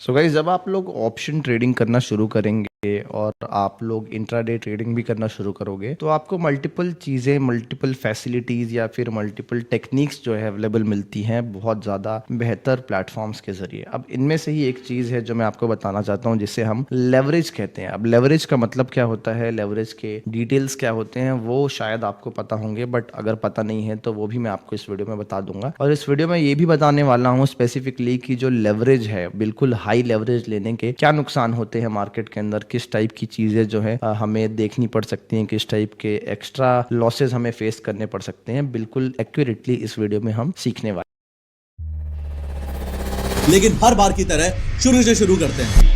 So guys, जब आप लोग ऑप्शन ट्रेडिंग करना शुरू करेंगे और आप लोग इंट्राडे ट्रेडिंग भी करना शुरू करोगे तो आपको मल्टीपल चीज़ें, मल्टीपल फैसिलिटीज़ या फिर मल्टीपल टेक्निक्स जो है अवेलेबल मिलती हैं बहुत ज़्यादा बेहतर प्लेटफॉर्म्स के ज़रिए। अब इनमें से ही एक चीज़ है जो मैं आपको बताना चाहता हूँ जिसे हम लेवरेज कहते हैं। अब लेवरेज का मतलब क्या होता है, लेवरेज के डिटेल्स क्या होते हैं वो शायद आपको पता होंगे, बट अगर पता नहीं है तो वो भी मैं आपको इस वीडियो में बता दूंगा। और इस वीडियो में ये भी बताने वाला हूँ स्पेसिफिकली कि जो लेवरेज है, बिल्कुल हाई लेवरेज लेने के क्या नुकसान होते हैं मार्केट के अंदर, किस टाइप की चीज़ें जो है हमें देखनी पड़ सकती हैं, किस टाइप के एक्स्ट्रा लॉसेस हमें फेस करने पड़ सकते हैं, बिल्कुल एक्यूरेटली इस वीडियो में हम सीखने वाले। लेकिन हर बार की तरह शुरू से शुरू करते हैं।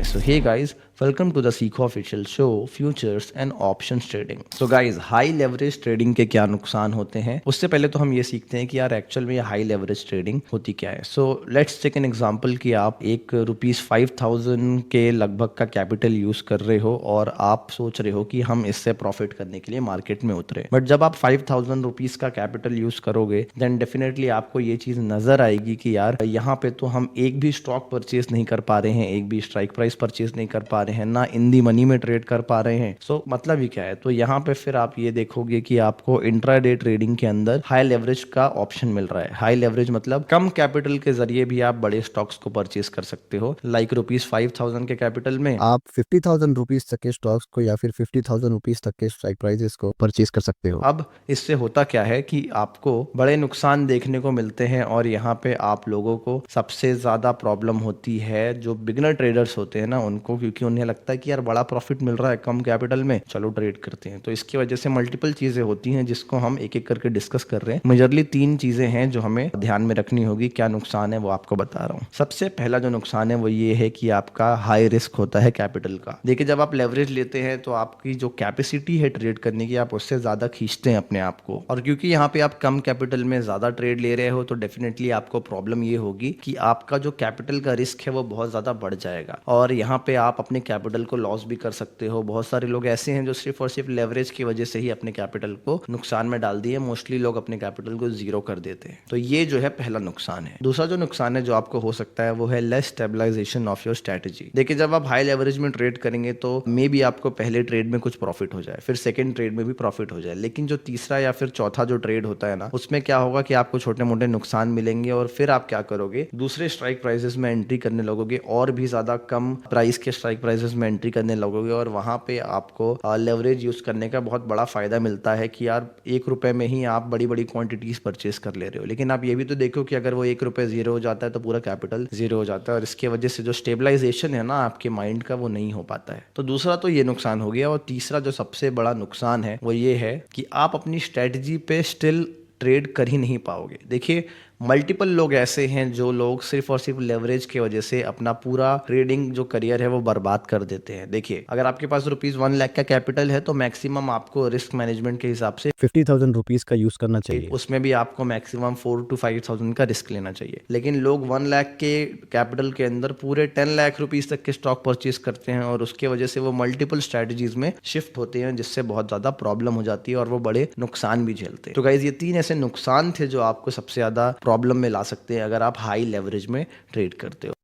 So hey guys, welcome to the Seekho official show Futures and Options Trading. So guys, high leverage trading के क्या नुकसान होते हैं, उससे पहले तो हम ये सीखते हैं कि यार एक्चुअल में ये हाई लेवरेज ट्रेडिंग होती क्या है। So let's take an example कि आप एक ₹5,000 के लगभग का कैपिटल यूज कर रहे हो और आप सोच रहे हो कि हम इससे प्रॉफिट करने के लिए मार्केट में उतरे। बट जब आप ₹5,000 का कैपिटल यूज करोगे देन डेफिनेटली आपको ये चीज नजर आएगी कि यार यहाँ पे तो हम एक भी स्टॉक परचेज नहीं कर पा रहे हैं, एक भी स्ट्राइक प्राइस परचेज नहीं कर पा रहे हैं, ना इन दी मनी में ट्रेड कर पा रहे हैं। सो मतलब ही क्या है, तो यहाँ पे फिर आप ये देखोगे कि आपको इंट्राडे ट्रेडिंग के अंदर हाई लेवरेज का ऑप्शन मिल रहा है। हाई लेवरेज मतलब कम कैपिटल के जरिए भी आप बड़े स्टॉक्स को परचेज कर सकते हो। लाइक ₹5,000 के कैपिटल में आप 50,000 रुपीज तक के स्टॉक्स को या फिर 50,000 रुपीज तक के स्ट्राइक प्राइजेस को परचेज कर सकते हो। अब इससे होता क्या है कि आपको बड़े नुकसान देखने को मिलते हैं और यहाँ पे आप लोगों को सबसे ज्यादा प्रॉब्लम होती है जो बिगनर ट्रेडर्स होते हैं ना उनको, क्योंकि उन्हें लगता है कि यार बड़ा प्रॉफिट मिल रहा है कम कैपिटल में, चलो ट्रेड करते हैं। तो इसकी वजह से मल्टीपल चीजें होती हैं जिसको हम एक एक करके डिस्कस कर रहे हैं। मेजरली 3 चीजें हैं जो हमें ध्यान में रखनी होगी। क्या नुकसान है वो आपको बता रहा हूँ। सबसे पहला जो नुकसान है वो ये है कि आपका हाई रिस्क होता है कैपिटल का। देखिए, जब आप लेवरेज लेते हैं तो आपकी जो कैपेसिटी है ट्रेड करने की, आप उससे ज्यादा खींचते हैं अपने आप को, और क्योंकि यहाँ पे आप कम कैपिटल में ज्यादा ट्रेड ले रहे हो तो डेफिनेटली आपको प्रॉब्लम ये होगी कि आपका जो कैपिटल का रिस्क है वो बहुत ज्यादा बढ़ जाएगा और यहाँ पे आप अपने कैपिटल को लॉस भी कर सकते हो। बहुत सारे लोग ऐसे हैं जो सिर्फ और सिर्फ लेवरेज की वजह से ही अपने कैपिटल को नुकसान में डाल दिए। मोस्टली लोग अपने कैपिटल को जीरो कर देते हैं। तो ये जो है पहला नुकसान है। दूसरा जो नुकसान है जो आपको हो सकता है वो है less stabilisation of your strategy. देखिए, जब आप हाई लेवरेज में ट्रेड करेंगे तो मे बी आपको पहले ट्रेड में कुछ प्रॉफिट हो जाए, फिर सेकंड ट्रेड में भी प्रॉफिट हो जाए, लेकिन जो तीसरा या फिर चौथा जो ट्रेड होता है ना उसमें क्या होगा कि आपको छोटे मोटे नुकसान मिलेंगे और फिर आप क्या करोगे, दूसरे स्ट्राइक प्राइसेस में एंट्री करने लगोगे और भी ज्यादा कम प्राइस के स्ट्राइक प्राइसेस में एंट्री करने लगोगे और वहां पे आपको लेवरेज यूज करने का बहुत बड़ा फायदा मिलता है कि यार ₹1 में ही आप बड़ी बड़ी क्वांटिटीज परचेस कर ले रहे हो। लेकिन आप ये भी तो देखो कि अगर वो ₹1 जीरो हो जाता है तो पूरा कैपिटल जीरो हो जाता है और इसके वजह से जो स्टेबलाइजेशन है ना आपके माइंड का वो नहीं हो पाता है। तो दूसरा तो ये नुकसान हो गया। और तीसरा जो सबसे बड़ा नुकसान है वो ये है कि आप अपनी स्ट्रेटजी पे स्टिल ट्रेड कर ही नहीं पाओगे। देखिए, मल्टीपल लोग ऐसे हैं जो लोग सिर्फ और सिर्फ लेवरेज की वजह से अपना पूरा ट्रेडिंग जो करियर है वो बर्बाद कर देते हैं। देखिए, अगर आपके पास ₹1 लाख का कैपिटल है तो मैक्सिमम आपको रिस्क मैनेजमेंट के हिसाब से 50,000 रुपीज का यूज करना चाहिए। उसमें भी आपको मैक्सिमम 4 to 5,000 का रिस्क लेना चाहिए। लेकिन लोग 1 लाख के कैपिटल के अंदर पूरे 10 लाख रुपीज तक के स्टॉक परचेज करते हैं और उसके वजह से वो मल्टीपल स्ट्रेटजीज में शिफ्ट होते हैं जिससे बहुत ज्यादा प्रॉब्लम हो जाती है और वो बड़े नुकसान भी झेलते हैं। तो गाइज, ये 3 ऐसे नुकसान थे जो आपको सबसे ज्यादा प्रॉब्लम में ला सकते हैं अगर आप हाई लेवरेज में ट्रेड करते हो।